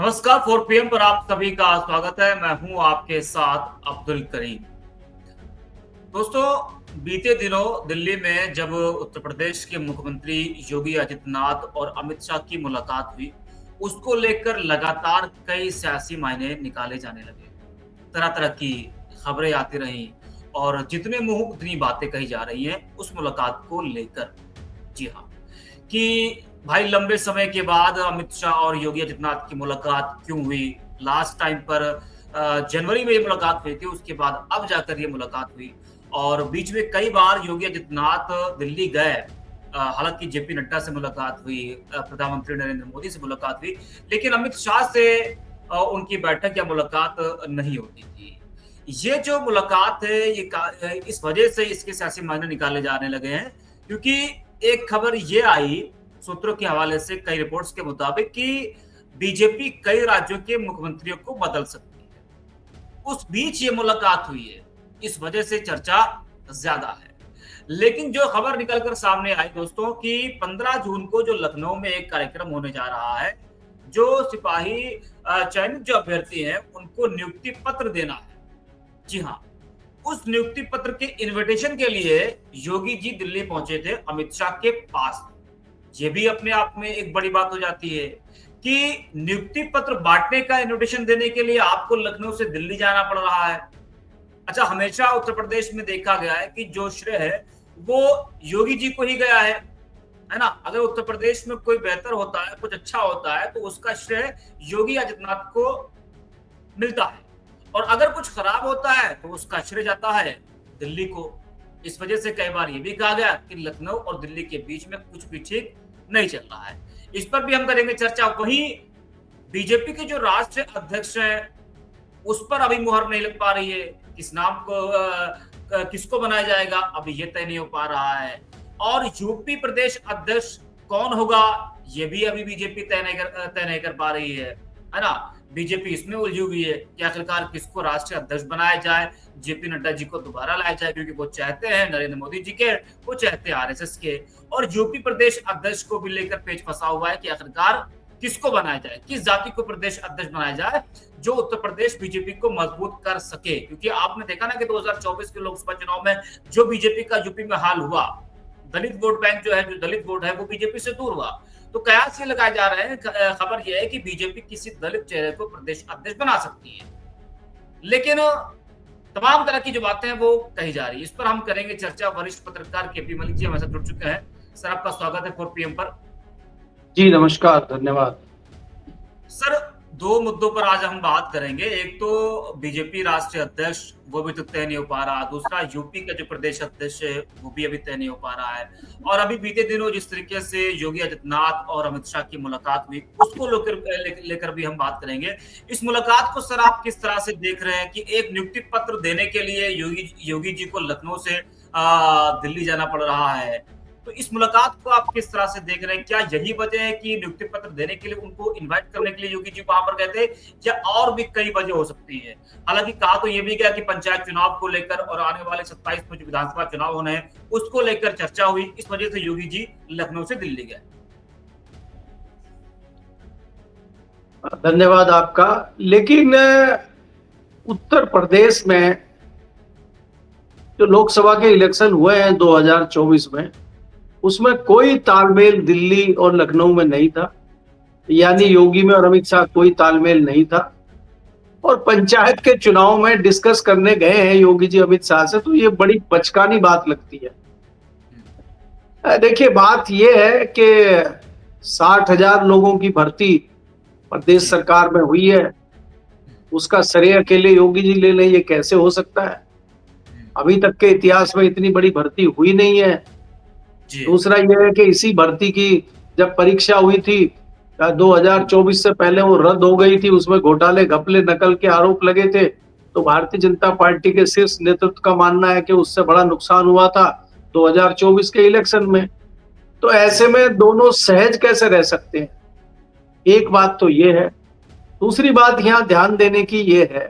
नमस्कार। 4 PM पर आप सभी का स्वागत है। मैं हूं आपके साथ अब्दुल करीम। दोस्तों, बीते दिनों दिल्ली में जब उत्तर प्रदेश के मुख्यमंत्री योगी आदित्यनाथ और अमित शाह की मुलाकात हुई, उसको लेकर लगातार कई सियासी मायने निकाले जाने लगे। तरह-तरह की खबरें आती रहीं और जितने मुँह उतनी बातें कही जा रही हैं उस मुलाकात को लेकर। जी हाँ, कि भाई लंबे समय के बाद अमित शाह और योगी आदित्यनाथ की मुलाकात क्यों हुई? लास्ट टाइम पर जनवरी में ये मुलाकात हुई थी, उसके बाद अब जाकर ये मुलाकात हुई और बीच में कई बार योगी आदित्यनाथ दिल्ली गए। हालाँकि जेपी नड्डा से मुलाकात हुई, प्रधानमंत्री नरेंद्र मोदी से मुलाकात हुई, लेकिन अमित शाह से उनकी बैठक या मुलाकात नहीं होती थी। ये जो मुलाकात है, इस वजह से इसके सियासी मायने निकाले जाने लगे हैं, क्योंकि एक खबर ये आई सूत्रों के हवाले से कई रिपोर्ट्स के मुताबिक कि बीजेपी कई राज्यों के मुख्यमंत्रियों को बदल सकती है। उस बीच ये मुलाकात हुई है, इस वजह से चर्चा ज्यादा है। लेकिन जो खबर निकल कर सामने आई दोस्तों कि 15 जून को जो लखनऊ में एक कार्यक्रम होने जा रहा है, जो सिपाही चयनित जो अभ्यर्थी हैं उनको नियुक्ति पत्र देना है। जी हाँ, उस नियुक्ति पत्र के इन्विटेशन के लिए योगी जी दिल्ली पहुंचे थे अमित शाह के पास। ये भी अपने आप में एक बड़ी बात हो जाती है कि नियुक्ति पत्र बांटने का इन्विटेशन देने के लिए आपको लखनऊ से दिल्ली जाना पड़ रहा है। अच्छा, हमेशा उत्तर प्रदेश में देखा गया है कि जो श्रेय है वो योगी जी को ही गया है ना? अगर उत्तर प्रदेश में कोई बेहतर होता है, कुछ अच्छा होता है तो उसका श्रेय योगी आदित्यनाथ को मिलता है और अगर कुछ खराब होता है तो उसका श्रेय जाता है दिल्ली को। इस वजह से कई बार ये भी कहा गया कि लखनऊ और दिल्ली के बीच में कुछ भी ठीक नहीं चल रहा है। इस पर भी हम करेंगे चर्चा। वहीं बीजेपी के जो राष्ट्रीय अध्यक्ष हैं, उस पर अभी मुहर नहीं लग पा रही है। किस नाम को किसको बनाया जाएगा, अभी ये तय नहीं हो पा रहा है। और यूपी प्रदेश अध्यक्ष कौन होगा, ये भी अभी बीजेपी तय नहीं कर पा रही है ना? बीजेपी इसमें उलझी हुई है कि आखिरकार किसको राष्ट्रीय अध्यक्ष बनाया जाए। जेपी नड्डा जी को दोबारा लाया जाए क्योंकि वो चाहते हैं नरेंद्र मोदी जी के, वो चाहते हैं आरएसएस के। और यूपी प्रदेश अध्यक्ष को भी लेकर पेच फंसा हुआ है कि आखिरकार किसको बनाया जाए, किस जाति को प्रदेश अध्यक्ष बनाया जाए जो उत्तर प्रदेश बीजेपी को मजबूत कर सके। क्योंकि आपने देखा ना कि 2024 के लोकसभा चुनाव में जो बीजेपी का यूपी में हाल हुआ, दलित वोट बैंक जो है, जो दलित वोट है वो बीजेपी से दूर हुआ। तो कयास ये लगाए जा रहे हैं, खबर यह है कि बीजेपी किसी दलित चेहरे को प्रदेश अध्यक्ष बना सकती है। लेकिन तमाम तरह की जो बातें हैं वो कही जा रही है। इस पर हम करेंगे चर्चा। वरिष्ठ पत्रकार केपी मलिक जी हमारे साथ जुड़ चुके हैं। सर, आपका स्वागत है 4 PM पर। जी नमस्कार, धन्यवाद। सर, 2 मुद्दों पर आज हम बात करेंगे। एक तो बीजेपी राष्ट्रीय अध्यक्ष, वो भी तो तय नहीं हो पा रहा। दूसरा, यूपी का जो प्रदेश अध्यक्ष है वो भी अभी तय नहीं हो पा रहा है। और अभी बीते दिनों जिस तरीके से योगी आदित्यनाथ और अमित शाह की मुलाकात हुई, उसको लेकर भी हम बात करेंगे। इस मुलाकात को सर आप किस तरह से देख रहे हैं कि एक नियुक्ति पत्र देने के लिए योगी जी को लखनऊ से दिल्ली जाना पड़ रहा है? तो इस मुलाकात को आप किस तरह से देख रहे हैं? क्या यही वजह है कि नियुक्ति पत्र देने के लिए, उनको इनवाइट करने के लिए योगी जी वहां पर गए थे, या और भी कई वजह हो सकती है? हालांकि कहा तो ये भी गया कि पंचायत चुनाव को लेकर और आने वाले 27 में जो विधानसभा चुनाव होने हैं उसको लेकर चर्चा हुई, इस वजह से योगी जी लखनऊ से दिल्ली गए। धन्यवाद आपका। लेकिन उत्तर प्रदेश में जो लोकसभा के इलेक्शन हुए हैं 2024 में, उसमें कोई तालमेल दिल्ली और लखनऊ में नहीं था। यानी योगी में और अमित शाह कोई तालमेल नहीं था। और पंचायत के चुनाव में डिस्कस करने गए हैं योगी जी अमित शाह से, तो ये बड़ी बचकानी बात लगती है। देखिए, बात ये है कि 60,000 लोगों की भर्ती प्रदेश सरकार में हुई है, उसका श्रेय अकेले योगी जी ले लें, ये कैसे हो सकता है? अभी तक के इतिहास में इतनी बड़ी भर्ती हुई नहीं है। दूसरा यह है कि इसी भर्ती की जब परीक्षा हुई थी 2024 से पहले, वो रद्द हो गई थी। उसमें घोटाले, घपले, नकल के आरोप लगे थे। तो भारतीय जनता पार्टी के शीर्ष नेतृत्व का मानना है कि उससे बड़ा नुकसान हुआ था 2024 के इलेक्शन में। तो ऐसे में दोनों सहज कैसे रह सकते हैं? एक बात तो ये है। दूसरी बात यहाँ ध्यान देने की ये है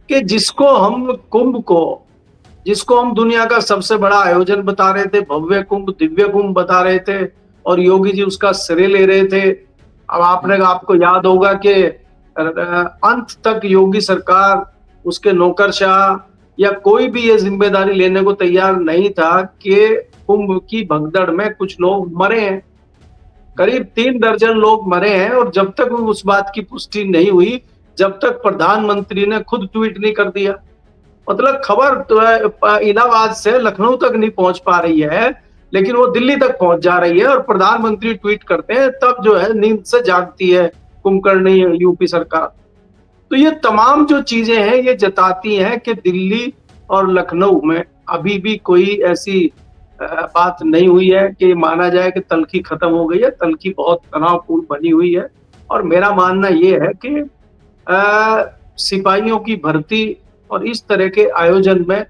कि जिसको हम दुनिया का सबसे बड़ा आयोजन बता रहे थे, भव्य कुंभ, दिव्य कुंभ बता रहे थे, और योगी जी उसका श्रेय ले रहे थे, अब आपको याद होगा कि अंत तक योगी सरकार, उसके नौकरशाह या कोई भी ये जिम्मेदारी लेने को तैयार नहीं था कि कुंभ की भगदड़ में कुछ लोग मरे हैं। करीब 3 दर्जन लोग मरे हैं, और जब तक उस बात की पुष्टि नहीं हुई, जब तक प्रधानमंत्री ने खुद ट्वीट नहीं कर दिया, मतलब खबर तो इलाहाबाद से लखनऊ तक नहीं पहुंच पा रही है, लेकिन वो दिल्ली तक पहुंच जा रही है और प्रधानमंत्री ट्वीट करते हैं, तब जो है नींद से जागती है कुंभकर्णी यूपी सरकार। तो ये तमाम जो चीजें हैं ये जताती हैं कि दिल्ली और लखनऊ में अभी भी कोई ऐसी बात नहीं हुई है कि माना जाए कि तल्खी खत्म हो गई है। तल्खी बहुत तनावपूर्ण बनी हुई है, और मेरा मानना ये है कि सिपाहियों की भर्ती और इस तरह के आयोजन में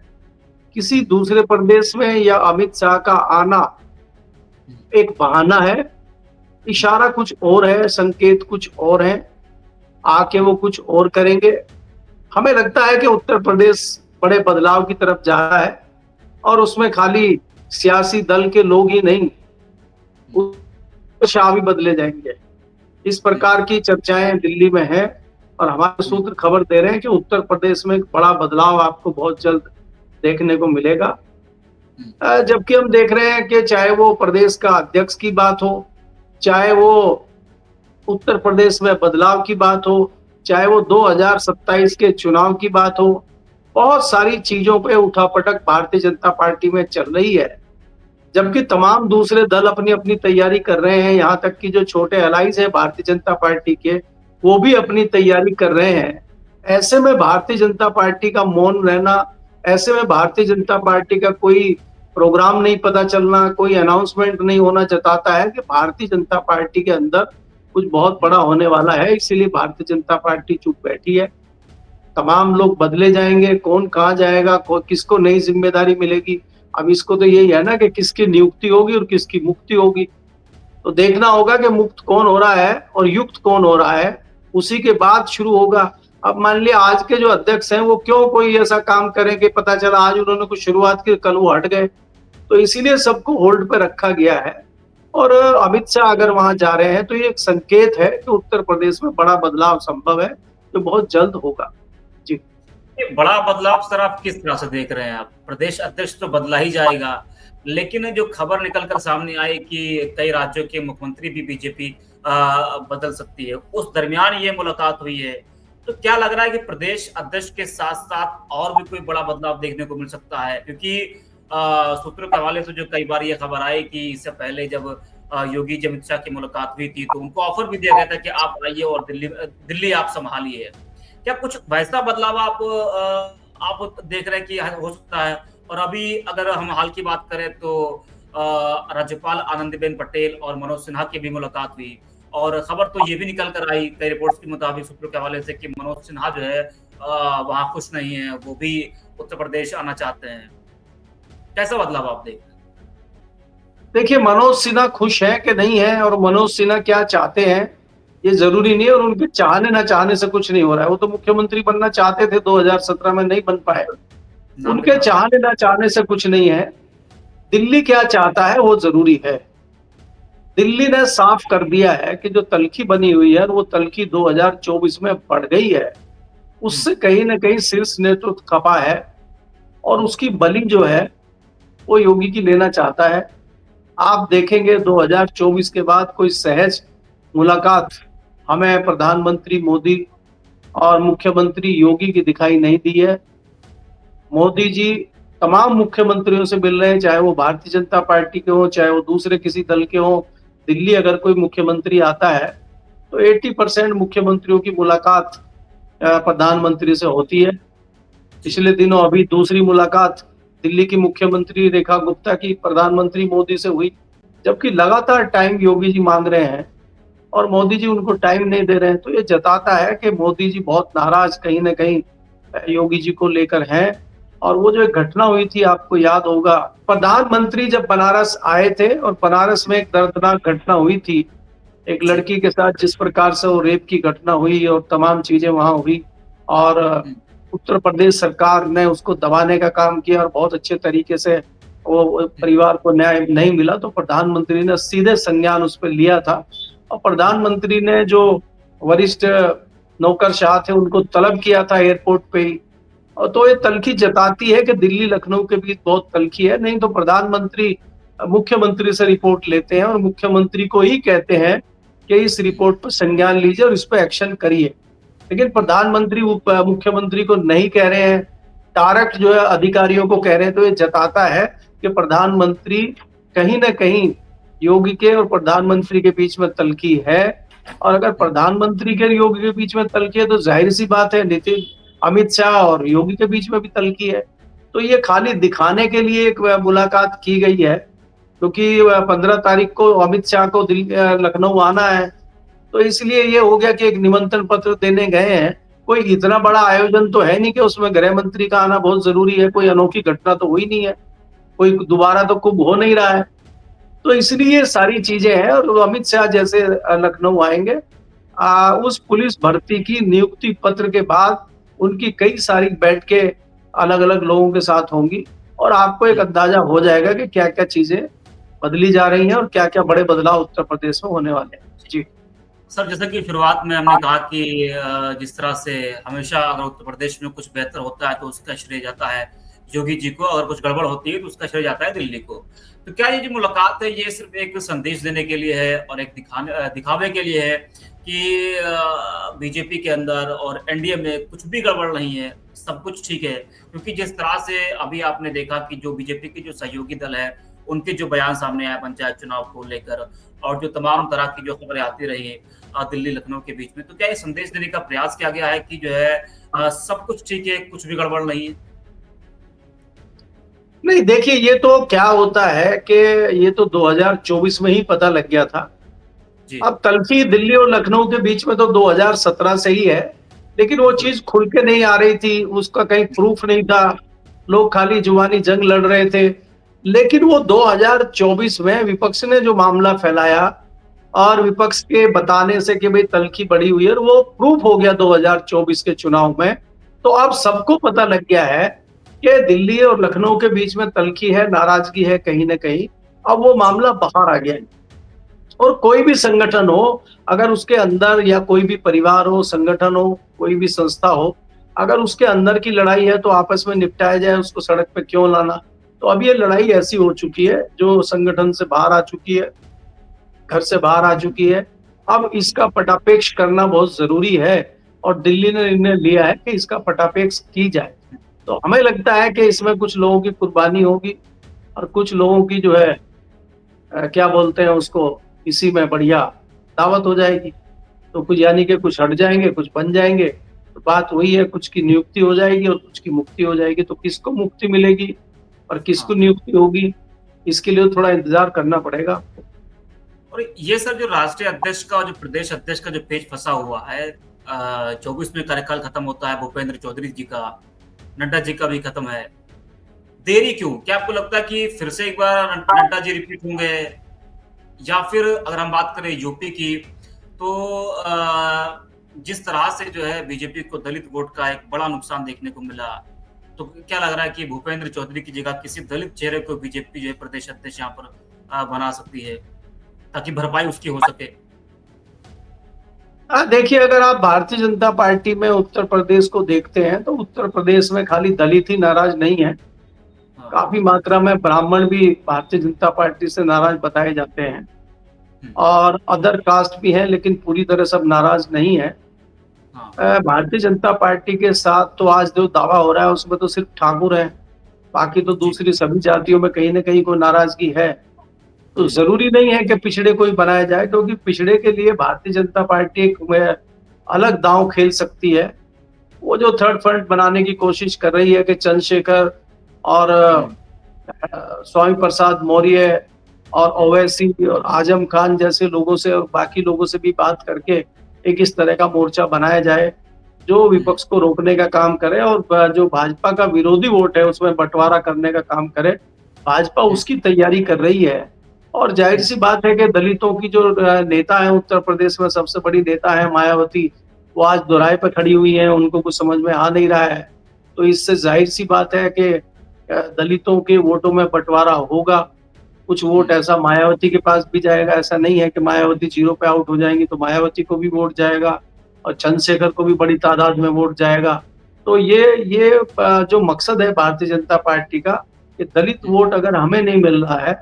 किसी दूसरे प्रदेश में या अमित शाह का आना एक बहाना है, इशारा कुछ और है, संकेत कुछ और है, आके वो कुछ और करेंगे। हमें लगता है कि उत्तर प्रदेश बड़े बदलाव की तरफ जा रहा है, और उसमें खाली सियासी दल के लोग ही नहीं, शाह भी बदले जाएंगे। इस प्रकार की चर्चाएं दिल्ली में है, और हमारे सूत्र खबर दे रहे हैं कि उत्तर प्रदेश में एक बड़ा बदलाव आपको बहुत जल्द देखने को मिलेगा। जबकि हम देख रहे हैं कि चाहे वो प्रदेश का अध्यक्ष की बात हो, चाहे वो उत्तर प्रदेश में बदलाव की बात हो, चाहे वो 2027 के चुनाव की बात हो, बहुत सारी चीजों पे उठापटक भारतीय जनता पार्टी में चल रही है। जबकि तमाम दूसरे दल अपनी अपनी तैयारी कर रहे हैं, यहाँ तक कि जो छोटे अलाइज है भारतीय जनता पार्टी के, वो भी अपनी तैयारी कर रहे हैं। ऐसे में भारतीय जनता पार्टी का मौन रहना, ऐसे में भारतीय जनता पार्टी का कोई प्रोग्राम नहीं पता चलना, कोई अनाउंसमेंट नहीं होना, जताता है कि भारतीय जनता पार्टी के अंदर कुछ बहुत बड़ा होने वाला है। इसीलिए भारतीय जनता पार्टी चुप बैठी है। तमाम लोग बदले जाएंगे, कौन कहाँ जाएगा, किसको नई जिम्मेदारी मिलेगी, अब इसको तो यही है ना कि किसकी नियुक्ति होगी और किसकी मुक्ति होगी। तो देखना होगा कि मुक्त कौन हो रहा है और युक्त कौन हो रहा है, उसी के बाद शुरू होगा। अब मान लिया आज के जो अध्यक्ष हैं वो क्यों कोई ऐसा काम करें कि पता चला आज उन्होंने कुछ शुरुआत की, कल वो हट गए, तो इसीलिए सबको होल्ड पे रखा गया है। और अमित शाह अगर वहां जा रहे हैं तो ये एक संकेत है कि उत्तर प्रदेश में बड़ा बदलाव संभव है, जो बहुत जल्द होगा। जी, ये बड़ा बदलाव सर आप किस तरह से देख रहे हैं? आप प्रदेश अध्यक्ष तो बदला ही जाएगा, लेकिन जो खबर निकल कर सामने आई कि कई राज्यों के मुख्यमंत्री भी बीजेपी बदल सकती है, उस दरमियान ये मुलाकात हुई है, तो क्या लग रहा है कि प्रदेश अध्यक्ष के साथ साथ और भी कोई बड़ा बदलाव देखने को मिल सकता है? क्योंकि सूत्रों के हवाले से जो कई बार ये खबर आई कि इससे पहले जब योगी जी अमित शाह की मुलाकात हुई थी तो उनको ऑफर भी दिया गया था कि आप आइए और दिल्ली आप संभालिए। क्या कुछ वैसा बदलाव आप देख रहे हैं कि हो सकता है? और अभी अगर हम हाल की बात करें तो राज्यपाल आनंदीबेन पटेल और मनोज सिन्हा की भी मुलाकात हुई, और खबर तो ये भी निकल कर आई कई रिपोर्ट्स के मुताबिक सूत्रों के हवाले से कि मनोज सिन्हा जो है वहां खुश नहीं है, वो भी उत्तर प्रदेश आना चाहते हैं। कैसा बदलाव आप देख रहे हैं? देखिए मनोज सिन्हा खुश है कि नहीं है, और मनोज सिन्हा क्या चाहते हैं ये जरूरी नहीं है, और उनके चाहने ना चाहने से कुछ नहीं हो रहा है। वो तो मुख्यमंत्री बनना चाहते थे, 2017 में नहीं बन पाए। उनके चाहने ना चाहने से कुछ नहीं है। दिल्ली क्या चाहता है वो जरूरी है। दिल्ली ने साफ कर दिया है कि जो तल्खी बनी हुई है वो तल्खी 2024 में बढ़ गई है, उससे कहीं ना कहीं शीर्ष नेतृत्व खपा है, और उसकी बलि जो है वो योगी की लेना चाहता है। आप देखेंगे 2024 के बाद कोई सहज मुलाकात हमें प्रधानमंत्री मोदी और मुख्यमंत्री योगी की दिखाई नहीं दी है। मोदी जी तमाम मुख्यमंत्रियों से मिल रहे हैं, चाहे वो भारतीय जनता पार्टी के हों, चाहे वो दूसरे किसी दल के हों। दिल्ली अगर कोई मुख्यमंत्री आता है तो 80% मुख्यमंत्रियों की मुलाकात प्रधानमंत्री से होती है। पिछले दिनों अभी दूसरी मुलाकात दिल्ली की मुख्यमंत्री रेखा गुप्ता की प्रधानमंत्री मोदी से हुई, जबकि लगातार टाइम योगी जी मांग रहे हैं और मोदी जी उनको टाइम नहीं दे रहे हैं। तो ये जताता है कि मोदी जी बहुत नाराज कहीं ना कहीं योगी जी को लेकर हैं। और वो जो एक घटना हुई थी, आपको याद होगा, प्रधानमंत्री जब बनारस आए थे और बनारस में एक दर्दनाक घटना हुई थी, एक लड़की के साथ जिस प्रकार से वो रेप की घटना हुई और तमाम चीजें वहां हुई, और उत्तर प्रदेश सरकार ने उसको दबाने का काम किया और बहुत अच्छे तरीके से वो परिवार को न्याय नहीं मिला, तो प्रधानमंत्री ने सीधे संज्ञान उस पर लिया था और प्रधानमंत्री ने जो वरिष्ठ नौकरशाह थे उनको तलब किया था एयरपोर्ट पे ही। और तो ये तल्खी जताती है कि दिल्ली लखनऊ के बीच बहुत तल्खी है। नहीं तो प्रधानमंत्री मुख्यमंत्री से रिपोर्ट लेते हैं और मुख्यमंत्री को ही कहते हैं कि इस रिपोर्ट पर संज्ञान लीजिए और इस पर एक्शन करिए। लेकिन प्रधानमंत्री मुख्यमंत्री को नहीं कह रहे हैं, डायरेक्ट जो है अधिकारियों को कह रहे हैं। तो ये जताता है कि प्रधानमंत्री कहीं ना कहीं योगी के और प्रधानमंत्री के बीच में तल्खी है। और अगर प्रधानमंत्री के योगी के बीच में तल्खी है तो जाहिर सी बात है नितिन अमित शाह और योगी के बीच में भी तल्खी है। तो ये खाली दिखाने के लिए एक मुलाकात की गई है, क्योंकि 15 तारीख को अमित शाह को लखनऊ आना है। तो इसलिए ये हो गया कि एक निमंत्रण पत्र देने गए हैं। कोई इतना बड़ा आयोजन तो है नहीं कि उसमें गृह मंत्री का आना बहुत जरूरी है। कोई अनोखी घटना तो हुई नहीं है, कोई दोबारा तो कुंभ हो नहीं रहा है। तो इसलिए सारी चीजें हैं। और अमित शाह जैसे लखनऊ आएंगे, उस पुलिस भर्ती की नियुक्ति पत्र के बाद उनकी कई सारी बैठकें अलग अलग लोगों के साथ होंगी और आपको एक अंदाजा हो जाएगा कि क्या क्या चीजें बदली जा रही हैं और क्या क्या बड़े बदलाव उत्तर प्रदेश में होने वाले हैं। जी सर, जैसा कि शुरुआत में हमने कहा कि जिस तरह से हमेशा अगर उत्तर प्रदेश में कुछ बेहतर होता है तो उसका श्रेय जाता है योगी जी को, अगर कुछ गड़बड़ होती है तो उसका श्रेय जाता है दिल्ली को। तो क्या ये जो मुलाकात है ये सिर्फ एक संदेश देने के लिए है और एक दिखावे के लिए है कि बीजेपी के अंदर और एनडीए में कुछ भी गड़बड़ नहीं है, सब कुछ ठीक है? क्योंकि जिस तरह से अभी आपने देखा कि जो बीजेपी के जो सहयोगी दल है उनके जो बयान सामने आए पंचायत चुनाव को लेकर और जो तमाम तरह की जो खबरें आती रही दिल्ली लखनऊ के बीच में, तो क्या ये संदेश देने का प्रयास किया गया है कि जो है सब कुछ ठीक है, कुछ भी गड़बड़ नहीं है? नहीं, देखिए ये तो क्या होता है कि ये तो 2024 में ही पता लग गया था। जी। अब तल्खी दिल्ली और लखनऊ के बीच में तो 2017 से ही है, लेकिन वो चीज खुल के नहीं आ रही थी, उसका कहीं प्रूफ नहीं था, लोग खाली जुबानी जंग लड़ रहे थे। लेकिन वो 2024 में विपक्ष ने जो मामला फैलाया और विपक्ष के बताने से कि भाई तल्खी बढ़ी हुई है, और वो प्रूफ हो गया 2024 के चुनाव में। तो अब सबको पता लग गया है कि दिल्ली और लखनऊ के बीच में तल्खी है, नाराजगी है कहीं ना कहीं। अब वो मामला बाहर आ गया है। और कोई भी संगठन हो, अगर उसके अंदर या कोई भी परिवार हो, संगठन हो, कोई भी संस्था हो, अगर उसके अंदर की लड़ाई है तो आपस में निपटाया जाए, उसको सड़क पे क्यों लाना। तो अब ये लड़ाई ऐसी हो चुकी है जो संगठन से बाहर आ चुकी है, घर से बाहर आ चुकी है। अब इसका पटापेक्ष करना बहुत जरूरी है और दिल्ली ने निर्णय लिया है कि इसका पटापेक्ष की जाए। तो हमें लगता है कि इसमें कुछ लोगों की कुर्बानी होगी और कुछ लोगों की जो है क्या बोलते हैं उसको, इसी में बढ़िया दावत हो जाएगी। तो कुछ यानी कि कुछ हट जाएंगे, कुछ बन जाएंगे। तो बात वही है, कुछ की नियुक्ति हो जाएगी और कुछ की मुक्ति हो जाएगी। तो किसको मुक्ति मिलेगी और किसको हाँ। नियुक्ति होगी, इसके लिए थोड़ा इंतजार करना पड़ेगा। और ये सर जो राष्ट्रीय अध्यक्ष का और जो प्रदेश अध्यक्ष का जो पेच फंसा हुआ है, 24 में कार्यकाल खत्म होता है भूपेंद्र चौधरी जी का, नड्डा जी का भी खत्म है, देरी क्यों? क्या आपको लगता है कि फिर से एक बार नड्डा जी रिपीट होंगे? या फिर अगर हम बात करें यूपी की, तो जिस तरह से जो है बीजेपी को दलित वोट का एक बड़ा नुकसान देखने को मिला, तो क्या लग रहा है कि भूपेंद्र चौधरी की जगह किसी दलित चेहरे को बीजेपी जो है प्रदेश अध्यक्ष यहाँ पर बना सकती है ताकि भरपाई उसकी हो सके? देखिए, अगर आप भारतीय जनता पार्टी में उत्तर प्रदेश को देखते हैं तो उत्तर प्रदेश में खाली दलित ही नाराज नहीं है, हाँ। काफी मात्रा में ब्राह्मण भी भारतीय जनता पार्टी से नाराज बताए जाते हैं और अदर कास्ट भी हैं, लेकिन पूरी तरह सब नाराज नहीं है। हाँ। भारतीय जनता पार्टी के साथ तो आज जो दावा हो रहा है उसमें तो सिर्फ ठाकुर है, बाकी तो दूसरी सभी जातियों में कहीं ना कहीं कोई नाराजगी है। तो जरूरी नहीं है कि पिछड़े कोई बनाया जाए, क्योंकि पिछड़े के लिए भारतीय जनता पार्टी एक अलग दांव खेल सकती है। वो जो थर्ड फ्रंट बनाने की कोशिश कर रही है कि चंद्रशेखर और स्वामी प्रसाद मौर्य और ओवैसी और आजम खान जैसे लोगों से और बाकी लोगों से भी बात करके एक इस तरह का मोर्चा बनाया जाए जो विपक्ष को रोकने का काम करे और जो भाजपा का विरोधी वोट है उसमें बंटवारा करने का काम करे। भाजपा उसकी तैयारी कर रही है और जाहिर सी बात है कि दलितों की जो नेता है उत्तर प्रदेश में सबसे बड़ी नेता है मायावती, वो आज दोराहे पर खड़ी हुई है, उनको कुछ समझ में आ नहीं रहा है। तो इससे जाहिर सी बात है कि दलितों के वोटों में बंटवारा होगा कुछ वोट ऐसा मायावती के पास भी जाएगा, ऐसा नहीं है कि मायावती 0 पे आउट हो जाएंगी, तो मायावती को भी वोट जाएगा और चंद्रशेखर को भी बड़ी तादाद में वोट जाएगा। तो ये जो मकसद है भारतीय जनता पार्टी का, कि दलित वोट अगर हमें नहीं मिल रहा है,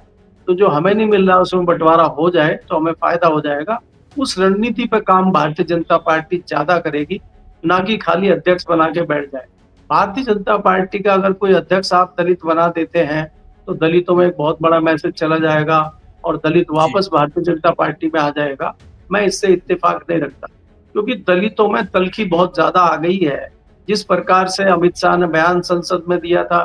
तो जो हमें नहीं मिल रहा है उसमें बंटवारा हो जाए तो हमें फायदा हो जाएगा। उस रणनीति पे काम भारतीय जनता पार्टी ज्यादा करेगी, ना कि खाली अध्यक्ष बना के बैठ जाए। भारतीय जनता पार्टी का अगर कोई अध्यक्ष आप दलित बना देते हैं, तो दलितों में एक बहुत बड़ा मैसेज चला जाएगा और दलित जी, वापस भारतीय जनता पार्टी में आ जाएगा। मैं इससे इत्तेफाक नहीं रखता, क्योंकि दलितों में तलखी बहुत ज्यादा आ गई है। जिस प्रकार से अमित शाह ने बयान संसद में दिया था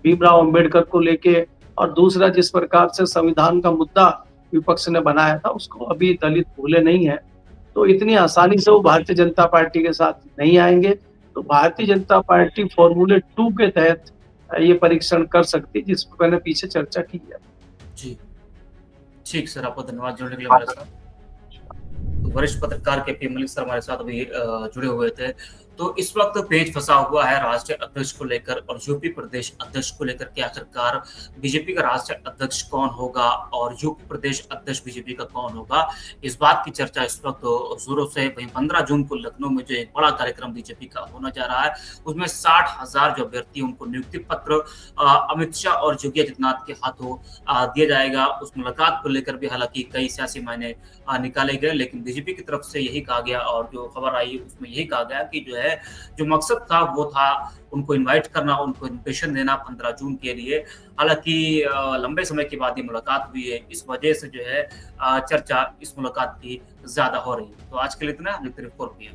भीमराव अंबेडकर को लेके, और दूसरा जिस प्रकार से संविधान का मुद्दा विपक्ष ने बनाया था, उसको अभी दलित भूले नहीं है। तो इतनी आसानी से वो भारतीय जनता पार्टी के साथ नहीं आएंगे। तो भारतीय जनता पार्टी फॉर्मूले 2 के तहत ये परीक्षण कर सकती है, जिस पर मैंने पीछे चर्चा की है। जी। ठीक सर, आपका धन्यवाद जुड़ने के लिए हमारे साथ। तो वरिष्ठ पत्रकार के मलिक सर हमारे साथ अभी जुड़े हुए थे। तो इस वक्त पेच फंसा हुआ है राष्ट्रीय अध्यक्ष को लेकर और यूपी प्रदेश अध्यक्ष को लेकर कि आखिरकार बीजेपी का राष्ट्रीय अध्यक्ष कौन होगा और यूपी प्रदेश अध्यक्ष बीजेपी का कौन होगा। इस बात की चर्चा इस वक्त जोरों से, वहीं 15 जून को लखनऊ में जो एक बड़ा कार्यक्रम बीजेपी का होने जा रहा है, उसमें 60,000 जो अभ्यर्थी उनको नियुक्ति पत्र अमित शाह और योगी आदित्यनाथ के हाथों दिया जाएगा। उस मुलाकात को लेकर भी हालांकि कई सियासी मायने निकाले गए, लेकिन बीजेपी की तरफ से यही कहा गया और जो खबर आई उसमें यही कहा गया कि जो मकसद था वो था उनको इनवाइट करना, उनको इन्विटेशन देना 15 जून के लिए। हालांकि लंबे समय के बाद ये मुलाकात हुई है, इस वजह से जो है चर्चा इस मुलाकात की ज्यादा हो रही है। तो आज के लिए इतना, रिपोर्ट किया।